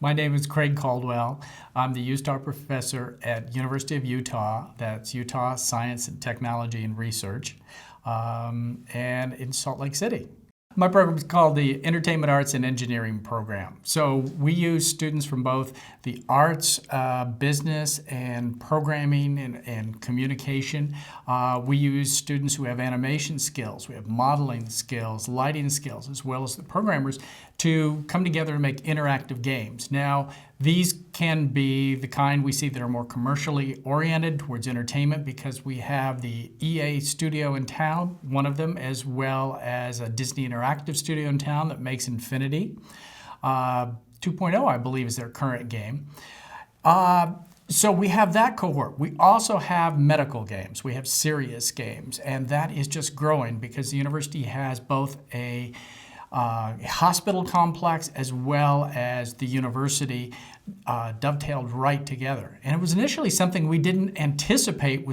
My name is Craig Caldwell. I'm the USTAR professor at University of Utah. That's Utah Science and Technology and Research, and in Salt Lake City. My program is called the Entertainment Arts and Engineering Program. So we use students from both the arts, business, and programming and communication. We use students who have animation skills, we have modeling skills, lighting skills, as well as the programmers to come together and make interactive games. Now, these can be the kind we see that are more commercially oriented towards entertainment because we have the EA studio in town, one of them, as well as a Disney Interactive studio in town that makes Infinity. 2.0, I believe, is their current game. So we have that cohort. We also have medical games. We have serious games, and that is just growing because the university has both a hospital complex as well as the university dovetailed right together. And it was initially something we didn't anticipate,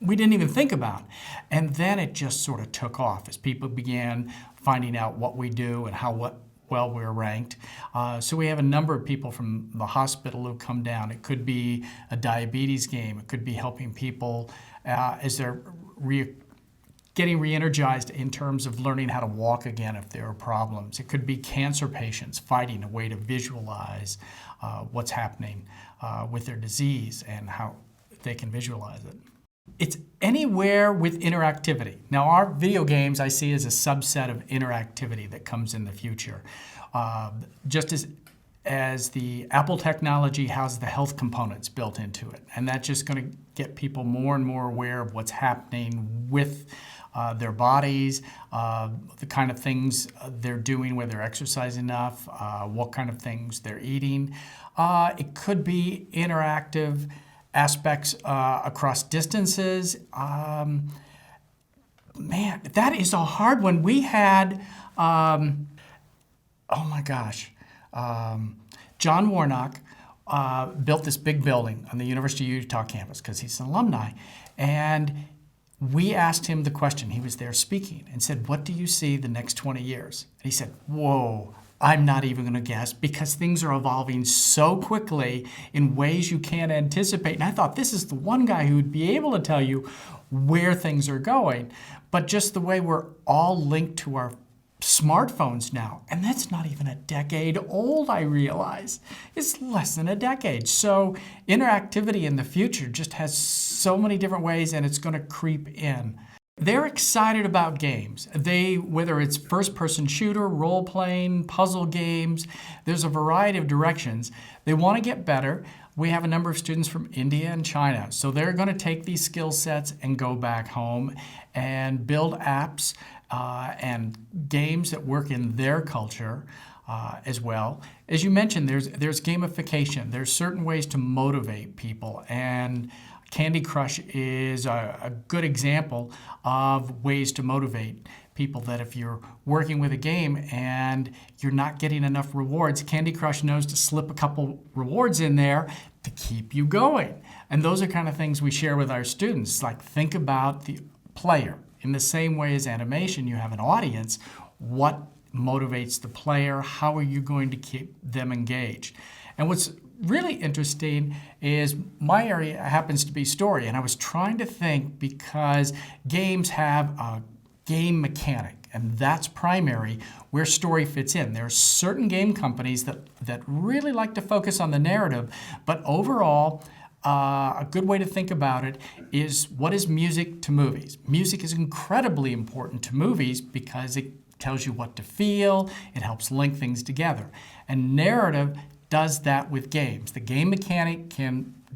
we didn't even think about. And then it just sort of took off as people began finding out what we do and how well we're ranked. So we have a number of people from the hospital who come down. It could be a diabetes game. It could be helping people as they're getting re-energized in terms of learning how to walk again if there are problems. It could be cancer patients finding a way to visualize what's happening with their disease and how they can visualize it. It's anywhere with interactivity. Now, our video games I see as a subset of interactivity that comes in the future. Just as the Apple technology has the health components built into it. And that's just going to get people more and more aware of what's happening with their bodies, the kind of things they're doing, whether they're exercising enough, what kind of things they're eating. It could be interactive aspects across distances. Man, that is a hard one. We had, oh my gosh, John Warnock built this big building on the University of Utah campus because he's an alumni. And we asked him the question, he was there speaking, and said, what do you see the next 20 years? And he said, whoa, I'm not even going to guess because things are evolving so quickly in ways you can't anticipate. And I thought this is the one guy who would be able to tell you where things are going. But just the way we're all linked to our smartphones now, and that's not even a decade old, I realize. It's less than a decade. So interactivity in the future just has so many different ways, and it's going to creep in. They're excited about games. Whether it's first-person shooter, role-playing, puzzle games, there's a variety of directions. They want to get better. We have a number of students from India and China, so they're going to take these skill sets and go back home and build apps and games that work in their culture as well. As you mentioned, there's gamification. There's certain ways to motivate people, and Candy Crush is a good example of ways to motivate people, that if you're working with a game and you're not getting enough rewards, Candy Crush knows to slip a couple rewards in there to keep you going. And those are kind of things we share with our students, like think about the player. In the same way as animation, you have an audience. What motivates the player? How are you going to keep them engaged? And what's really interesting is my area happens to be story, and I was trying to think because games have a game mechanic, and that's primary where story fits in. There are certain game companies that really like to focus on the narrative, but overall, a good way to think about it is, what is music to movies? Music is incredibly important to movies because it tells you what to feel, it helps link things together. And narrative does that with games. The game mechanic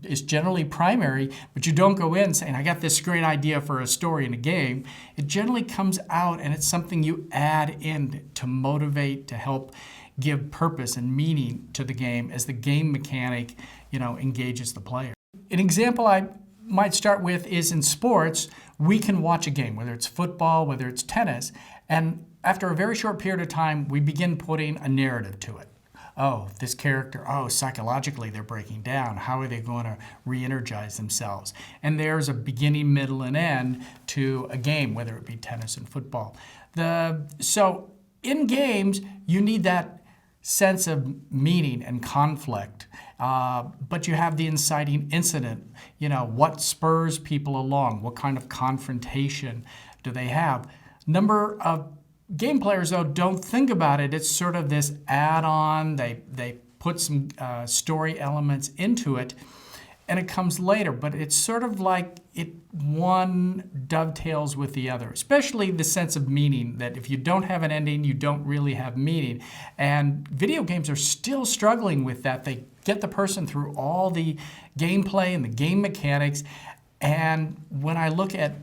is generally primary, but you don't go in saying, I got this great idea for a story in a game. It generally comes out and it's something you add in to motivate, to help give purpose and meaning to the game as the game mechanic, engages the player. An example I might start with is in sports, we can watch a game, whether it's football, whether it's tennis, and after a very short period of time, we begin putting a narrative to it. Oh, this character, psychologically they're breaking down. How are they going to re-energize themselves? And there's a beginning, middle, and end to a game, whether it be tennis and football. So in games, you need that sense of meaning and conflict, but you have the inciting incident. What spurs people along? What kind of confrontation do they have? Number of game players, though, don't think about it. It's sort of this add-on. They put some story elements into it, and it comes later. But it's sort of like one dovetails with the other, especially the sense of meaning, that if you don't have an ending, you don't really have meaning. And video games are still struggling with that. They get the person through all the gameplay and the game mechanics. And when I look at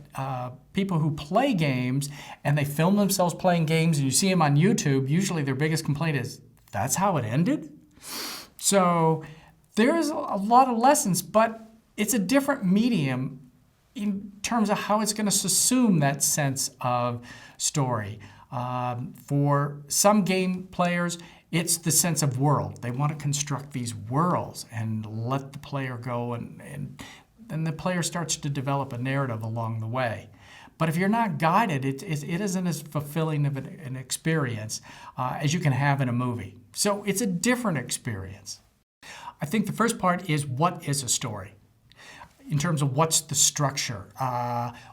people who play games and they film themselves playing games and you see them on YouTube, usually their biggest complaint is, that's how it ended? So there's a lot of lessons, but it's a different medium in terms of how it's going to assume that sense of story. For some game players, it's the sense of world. They want to construct these worlds and let the player go, and then the player starts to develop a narrative along the way. But if you're not guided, it isn't as fulfilling of an experience as you can have in a movie. So it's a different experience. I think the first part is, what is a story? In terms of what's the structure,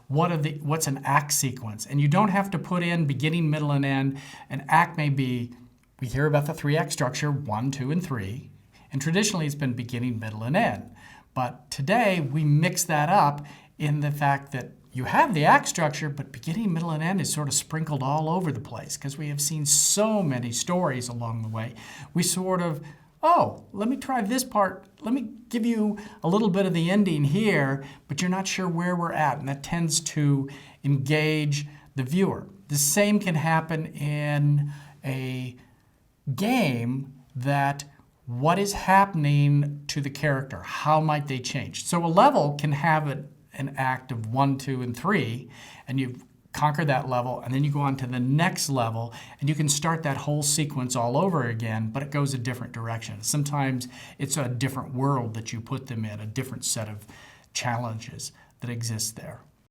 what's an act sequence? And you don't have to put in beginning, middle, and end. An act may be, we hear about the 3-act structure, 1, 2, and 3. And traditionally it's been beginning, middle, and end. But today we mix that up in the fact that you have the act structure, but beginning, middle, and end is sort of sprinkled all over the place because we have seen so many stories along the way. We sort of, let me try this part. Let me give you a little bit of the ending here, but you're not sure where we're at. And that tends to engage the viewer. The same can happen in a game, that what is happening to the character? How might they change? So a level can have an act of 1, 2, and 3, and you've conquered that level, and then you go on to the next level, and you can start that whole sequence all over again, but it goes a different direction. Sometimes it's a different world that you put them in, a different set of challenges that exist there.